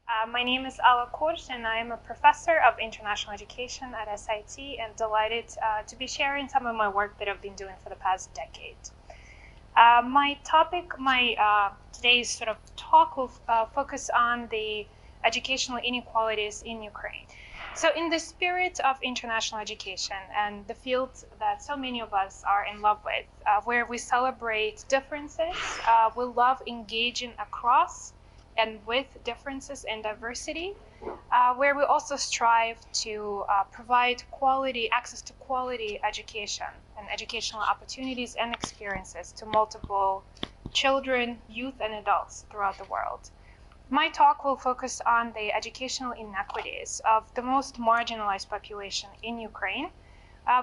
My name is Alla Korzh, and I am a professor of international education at SIT and delighted to be sharing some of my work that I've been doing for the past decade. My topic, today's sort of talk will focus on the educational inequalities in Ukraine. So in the spirit of international education and the field that so many of us are in love with, where we celebrate differences, we love engaging across and with differences and diversity, where we also strive to provide quality access to quality education and educational opportunities and experiences to multiple children, youth, and adults throughout the world. My talk will focus on the educational inequities of the most marginalized population in Ukraine,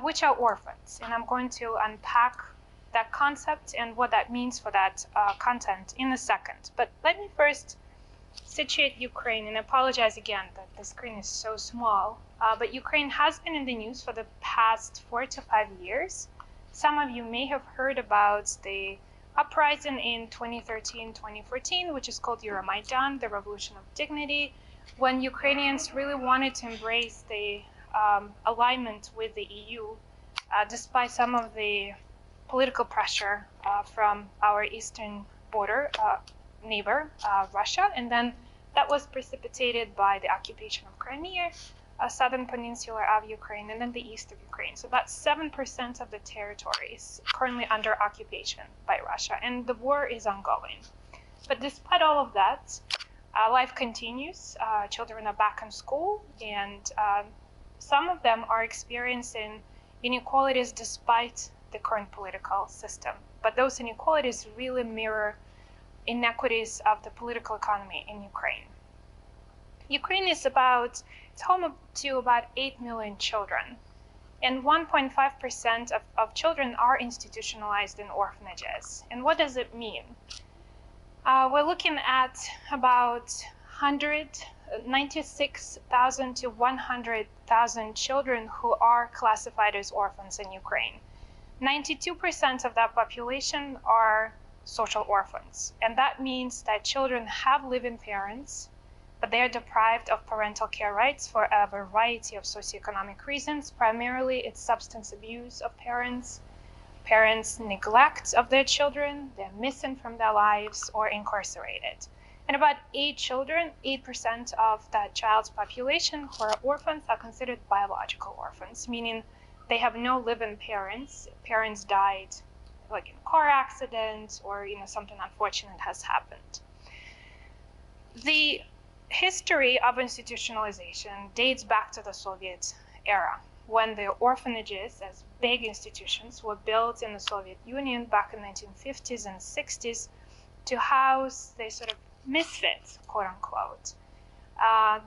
which are orphans. And I'm going to unpack that concept and what that means for that content in a second. But let me first situate Ukraine, and I apologize again that the screen is so small, but Ukraine has been in the news for the past 4 to 5 years. Some of you may have heard about the uprising in 2013-2014, which is called Euromaidan, the Revolution of Dignity, when Ukrainians really wanted to embrace the alignment with the EU, despite some of the political pressure from our eastern border neighbor, Russia, and then that was precipitated by the occupation of Crimea, southern peninsula of Ukraine, and then the east of Ukraine. So about 7% of the territory is currently under occupation by Russia, and the war is ongoing. But despite all of that, life continues. Children are back in school, and some of them are experiencing inequalities despite the current political system. But those inequalities really mirror inequities of the political economy in Ukraine. Ukraine is it's home to about 8 million children, and 1.5% of children are institutionalized in orphanages. And what does it mean? We're looking at about 96,000 to 100,000 children who are classified as orphans in Ukraine. 92% of that population are social orphans. And that means that children have living parents, but they are deprived of parental care rights for a variety of socioeconomic reasons. Primarily, it's substance abuse of parents neglect of their children, they're missing from their lives or incarcerated. And about 8% of that child's population who are orphans are considered biological orphans, meaning they have no living parents. Parents died like in a car accident or something unfortunate has happened. The history of institutionalization dates back to the Soviet era, when the orphanages as big institutions were built in the Soviet Union back in the 1950s and 60s to house the sort of misfits, quote unquote,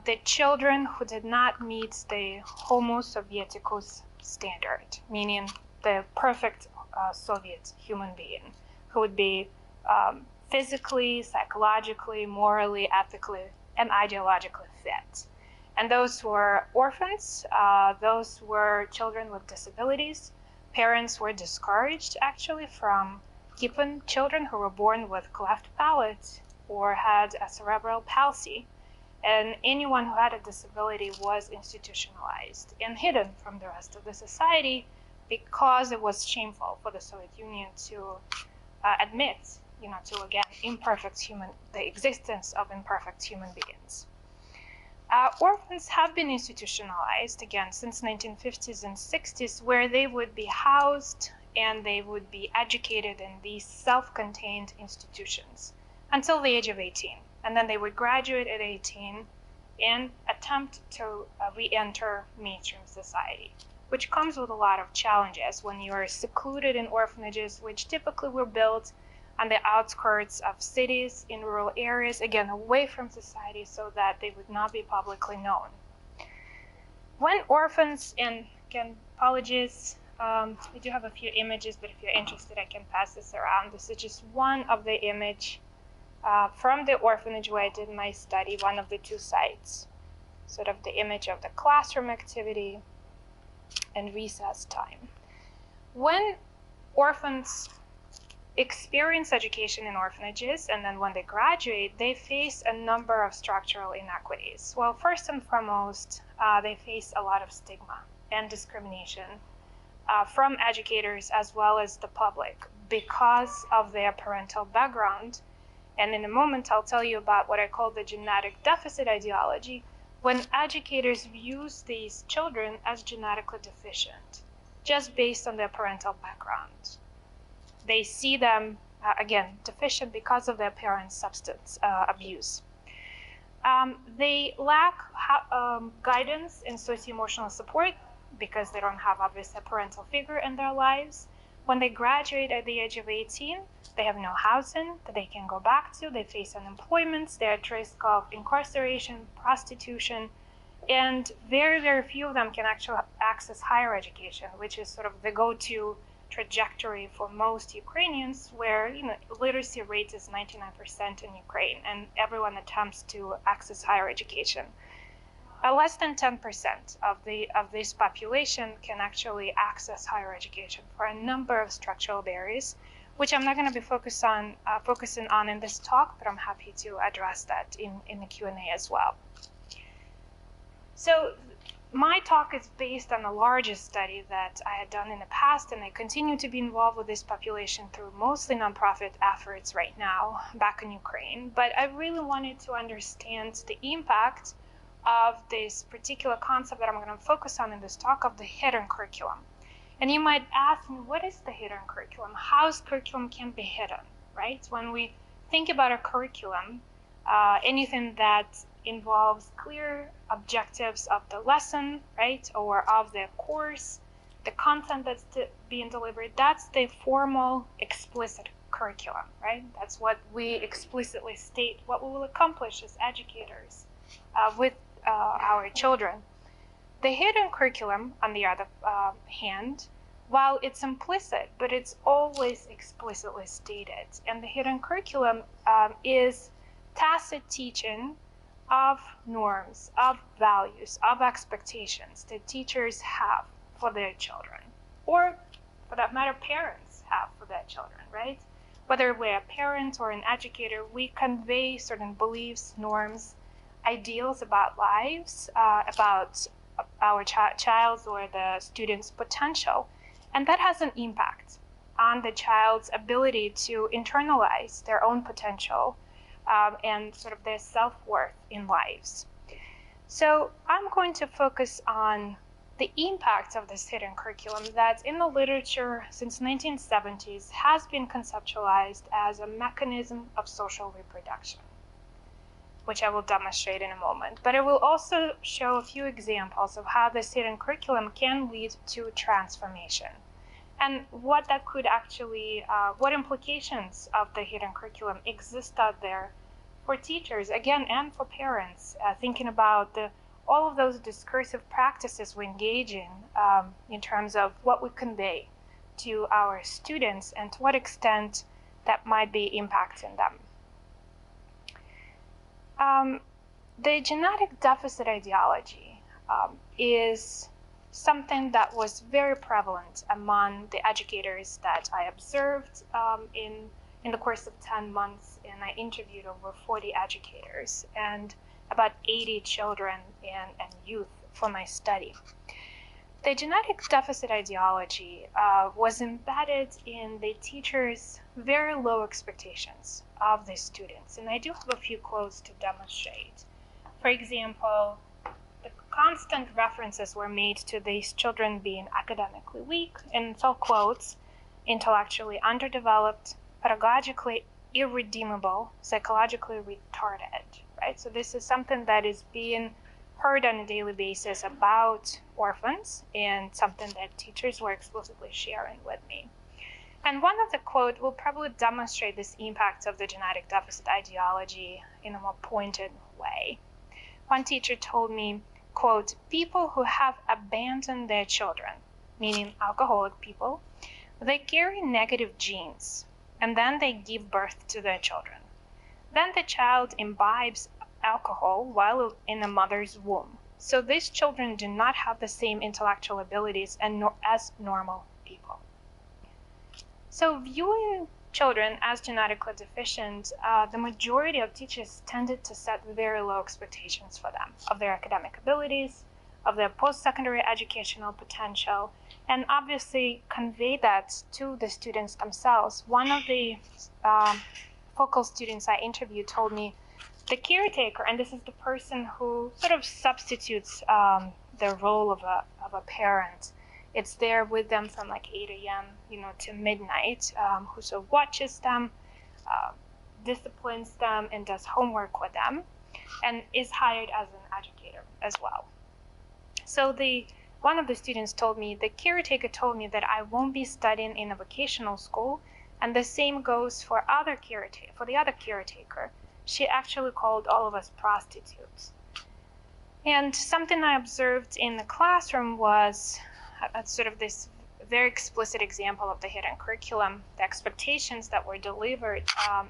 the children who did not meet the Homo Sovieticus standard, meaning the perfect Soviet human being who would be physically, psychologically, morally, ethically, and ideologically fit. And those were orphans, those were children with disabilities. Parents were discouraged actually from keeping children who were born with cleft palate or had a cerebral palsy. And anyone who had a disability was institutionalized and hidden from the rest of the society because it was shameful for the Soviet Union to admit, to again, the existence of imperfect human beings. Orphans have been institutionalized again since 1950s and 60s, where they would be housed and they would be educated in these self-contained institutions until the age of 18. And then they would graduate at 18 and attempt to re-enter mainstream society, which comes with a lot of challenges when you are secluded in orphanages, which typically were built on the outskirts of cities, in rural areas, again, away from society so that they would not be publicly known. When orphans, and again, apologies, I do have a few images, but if you're interested, I can pass this around. This is just one of the image from the orphanage where I did my study, one of the 2 sites, sort of the image of the classroom activity and recess time. When orphans experience education in orphanages, and then when they graduate, they face a number of structural inequities. Well, first and foremost, they face a lot of stigma and discrimination from educators as well as the public because of their parental background. And in a moment, I'll tell you about what I call the genetic deficit ideology, when educators view these children as genetically deficient, just based on their parental background. They see them, again, deficient because of their parents' substance abuse. They lack guidance and socio-emotional support because they don't have, obviously, a parental figure in their lives. When they graduate at the age of 18, they have no housing that they can go back to. They face unemployment. They're at risk of incarceration, prostitution, and very, very few of them can actually access higher education, which is sort of the go-to trajectory for most Ukrainians, where literacy rate is 99% in Ukraine, and everyone attempts to access higher education. Less than 10% of this population can actually access higher education for a number of structural barriers, which I'm not going to be focusing on in this talk, but I'm happy to address that in the Q&A as well. So my talk is based on a larger study that I had done in the past, and I continue to be involved with this population through mostly nonprofit efforts right now back in Ukraine. But I really wanted to understand the impact of this particular concept that I'm going to focus on in this talk, of the hidden curriculum. And you might ask me, what is the hidden curriculum? How's curriculum can be hidden, right? When we think about a curriculum, anything that involves clear objectives of the lesson, right, or of the course, the content that's being delivered, that's the formal, explicit curriculum, right? That's what we explicitly state what we will accomplish as educators with our children. The hidden curriculum, on the other hand, while it's implicit, but it's always explicitly stated. And the hidden curriculum is tacit teaching of norms, of values, of expectations that teachers have for their children, or for that matter, parents have for their children, right? Whether we're a parent or an educator, we convey certain beliefs, norms, ideals about lives, about our child's or the student's potential, and that has an impact on the child's ability to internalize their own potential and sort of their self-worth in lives. So I'm going to focus on the impact of this hidden curriculum that in the literature since 1970s has been conceptualized as a mechanism of social reproduction, which I will demonstrate in a moment. But I will also show a few examples of how this hidden curriculum can lead to transformation, and what that could actually, what implications of the hidden curriculum exist out there for teachers, again, and for parents, thinking about all of those discursive practices we engage in terms of what we convey to our students and to what extent that might be impacting them. The genetic deficit ideology is something that was very prevalent among the educators that I observed in the course of 10 months, and I interviewed over 40 educators and about 80 children and youth for my study. The genetic deficit ideology was embedded in the teachers' very low expectations of the students, and I do have a few quotes to demonstrate. For example, the constant references were made to these children being academically weak, and it's all quotes, intellectually underdeveloped, pedagogically irredeemable, psychologically retarded, right? So this is something that is being heard on a daily basis about orphans, and something that teachers were explicitly sharing with me. And one of the quotes will probably demonstrate this impact of the genetic deficit ideology in a more pointed way. One teacher told me, quote, "People who have abandoned their children," meaning alcoholic people, "they carry negative genes, and then they give birth to their children. Then the child imbibes alcohol while in the mother's womb. So these children do not have the same intellectual abilities as normal people." So viewing children as genetically deficient, the majority of teachers tended to set very low expectations for them of their academic abilities, of their post-secondary educational potential, and obviously convey that to the students themselves. One of the focal students I interviewed told me the caretaker, and this is the person who sort of substitutes the role of a parent. It's there with them from like 8 a.m. To midnight, who sort of watches them, disciplines them, and does homework with them, and is hired as an educator as well. So one of the students told me, the caretaker told me that I won't be studying in a vocational school, and the same goes for the other caretaker. She actually called all of us prostitutes. And something I observed in the classroom was sort of this very explicit example of the hidden curriculum, the expectations that were delivered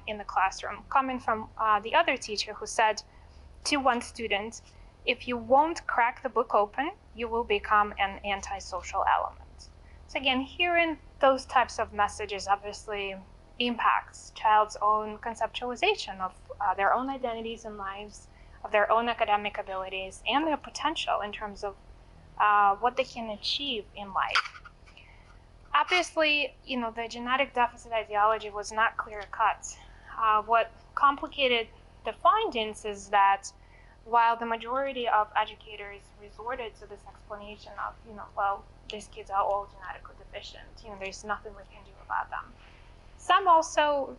in the classroom, coming from the other teacher who said to one student, if you won't crack the book open, you will become an antisocial element. So again, hearing those types of messages obviously impacts child's own conceptualization of their own identities and lives, of their own academic abilities, and their potential in terms of what they can achieve in life. Obviously, the genetic deficit ideology was not clear-cut. What complicated the findings is that while the majority of educators resorted to this explanation of, well, these kids are all genetically deficient, there's nothing we can do about them. Some also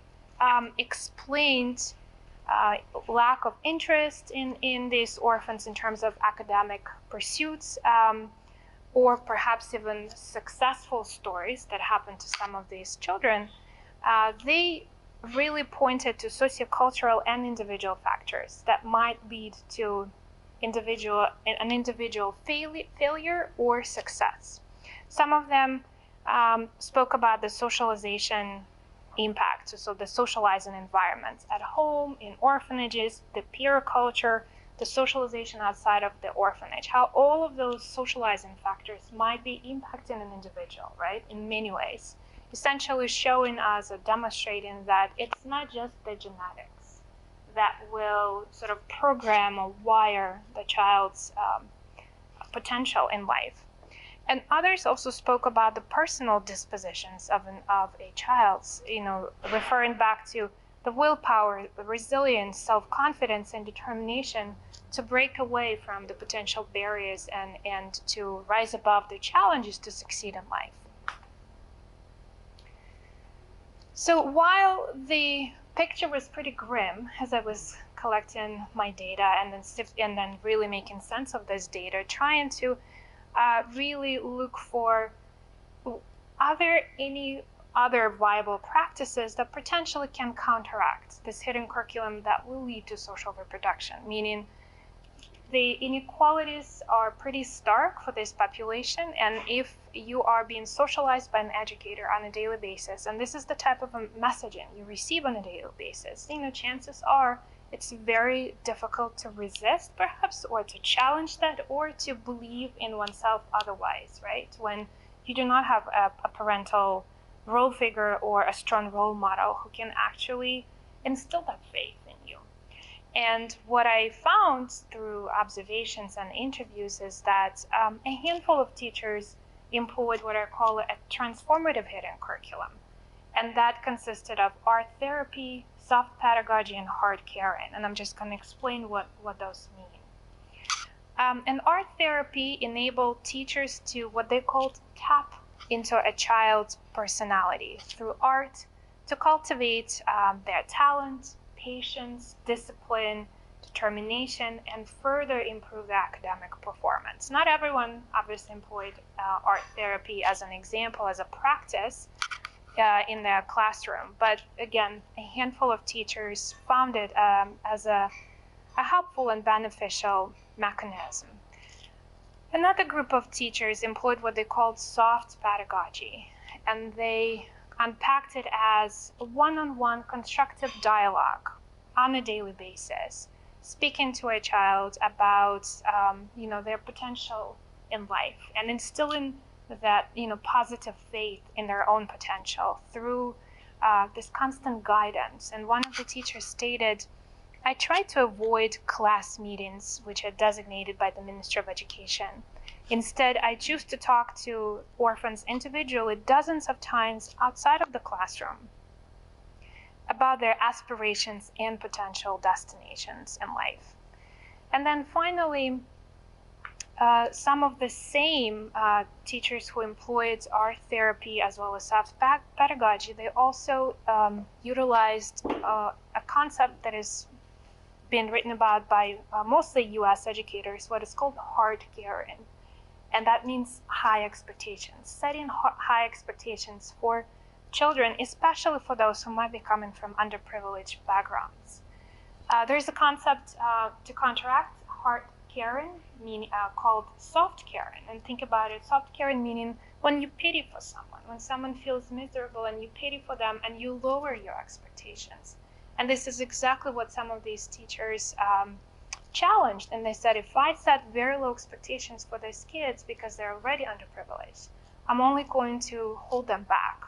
explained lack of interest in these orphans in terms of academic pursuits, or perhaps even successful stories that happened to some of these children. They really pointed to sociocultural and individual factors that might lead to an individual failure or success. Some of them spoke about the socialization impact, so the socializing environment at home, in orphanages, the peer culture, the socialization outside of the orphanage, how all of those socializing factors might be impacting an individual, right, in many ways, essentially showing us or demonstrating that it's not just the genetics that will sort of program or wire the child's potential in life. And others also spoke about the personal dispositions of a child's, referring back to the willpower, the resilience, self-confidence, and determination to break away from the potential barriers and to rise above the challenges to succeed in life. So while the picture was pretty grim as I was collecting my data and then really making sense of this data, trying to really look for any other viable practices that potentially can counteract this hidden curriculum that will lead to social reproduction, meaning the inequalities are pretty stark for this population, and if you are being socialized by an educator on a daily basis, and this is the type of messaging you receive on a daily basis, chances are it's very difficult to resist, perhaps, or to challenge that, or to believe in oneself otherwise, right? When you do not have a parental role figure or a strong role model who can actually instill that faith in you. And what I found through observations and interviews is that a handful of teachers employed what I call a transformative hidden curriculum. And that consisted of art therapy, soft pedagogy, and hard caring. And I'm just going to explain what those mean. And art therapy enabled teachers to what they called tap into a child's personality through art to cultivate their talent, patience, discipline, determination, and further improve their academic performance. Not everyone obviously employed art therapy as an example, as a practice in their classroom, but again, a handful of teachers found it as a helpful and beneficial mechanism. Another group of teachers employed what they called soft pedagogy, and they unpacked it as a one-on-one constructive dialogue on a daily basis, speaking to a child about their potential in life and instilling that positive faith in their own potential through this constant guidance. And one of the teachers stated, I try to avoid class meetings which are designated by the Ministry of Education. Instead, I choose to talk to orphans individually dozens of times outside of the classroom about their aspirations and potential destinations in life. And then finally, some of the same teachers who employed art therapy as well as soft pedagogy, they also utilized a concept that has been written about by mostly US educators, what is called hard caring. And that means high expectations, setting high expectations for children, especially for those who might be coming from underprivileged backgrounds. There's a concept to counteract hard caring, called soft caring. And think about it, soft caring meaning when you pity for someone, when someone feels miserable and you pity for them and you lower your expectations. And this is exactly what some of these teachers challenged. And they said, if I set very low expectations for these kids because they're already underprivileged, I'm only going to hold them back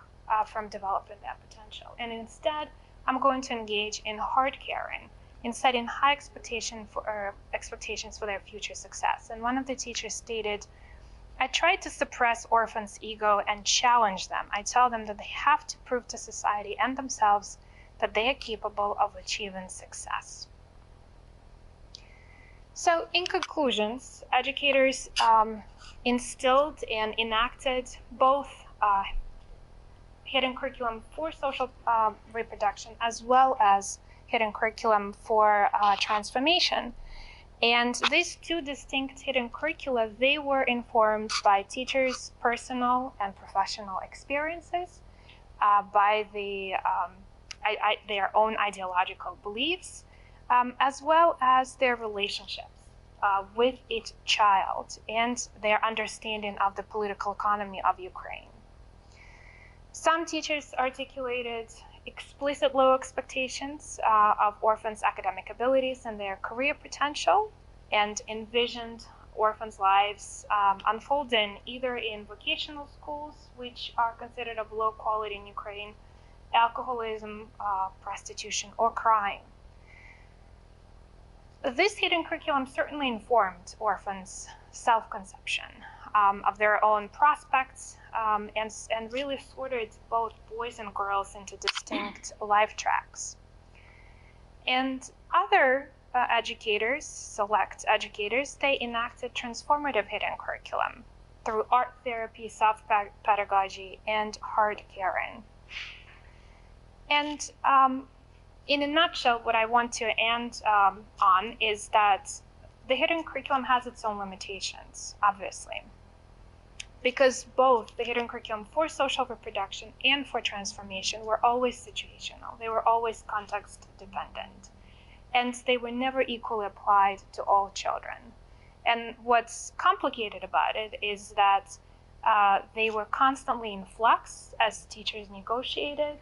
from developing their potential. And instead, I'm going to engage in hard caring, in setting high expectations for their future success. And one of the teachers stated, I try to suppress orphans' ego and challenge them. I tell them that they have to prove to society and themselves that they are capable of achieving success. So in conclusions, educators instilled and enacted both hidden curriculum for social reproduction as well as hidden curriculum for transformation. And these two distinct hidden curricula, they were informed by teachers' personal and professional experiences, by their own ideological beliefs, as well as their relationships with each child and their understanding of the political economy of Ukraine. Some teachers articulated explicit low expectations of orphans' academic abilities and their career potential, and envisioned orphans' lives unfolding either in vocational schools, which are considered of low quality in Ukraine, alcoholism, prostitution, or crime. This hidden curriculum certainly informed orphans' self-conception of their own prospects and really sorted both boys and girls into distinct life tracks. And other educators, select educators, they enacted transformative hidden curriculum through art therapy, soft pedagogy, and hard caring. And in a nutshell, what I want to end on is that the hidden curriculum has its own limitations, obviously, because both the hidden curriculum for social reproduction and for transformation were always situational. They were always context dependent, and they were never equally applied to all children. And what's complicated about it is that they were constantly in flux as teachers negotiated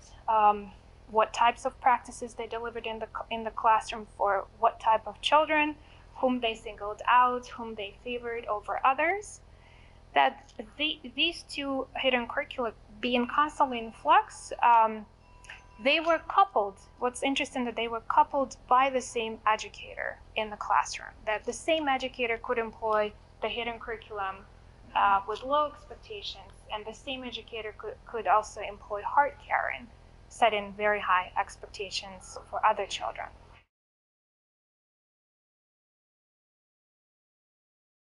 what types of practices they delivered in the classroom for what type of children, whom they singled out, whom they favored over others. That these two hidden curricula, being constantly in flux, they were coupled. What's interesting that they were coupled by the same educator in the classroom. That the same educator could employ the hidden curriculum with low expectations, and the same educator could also employ hard caring, setting very high expectations for other children.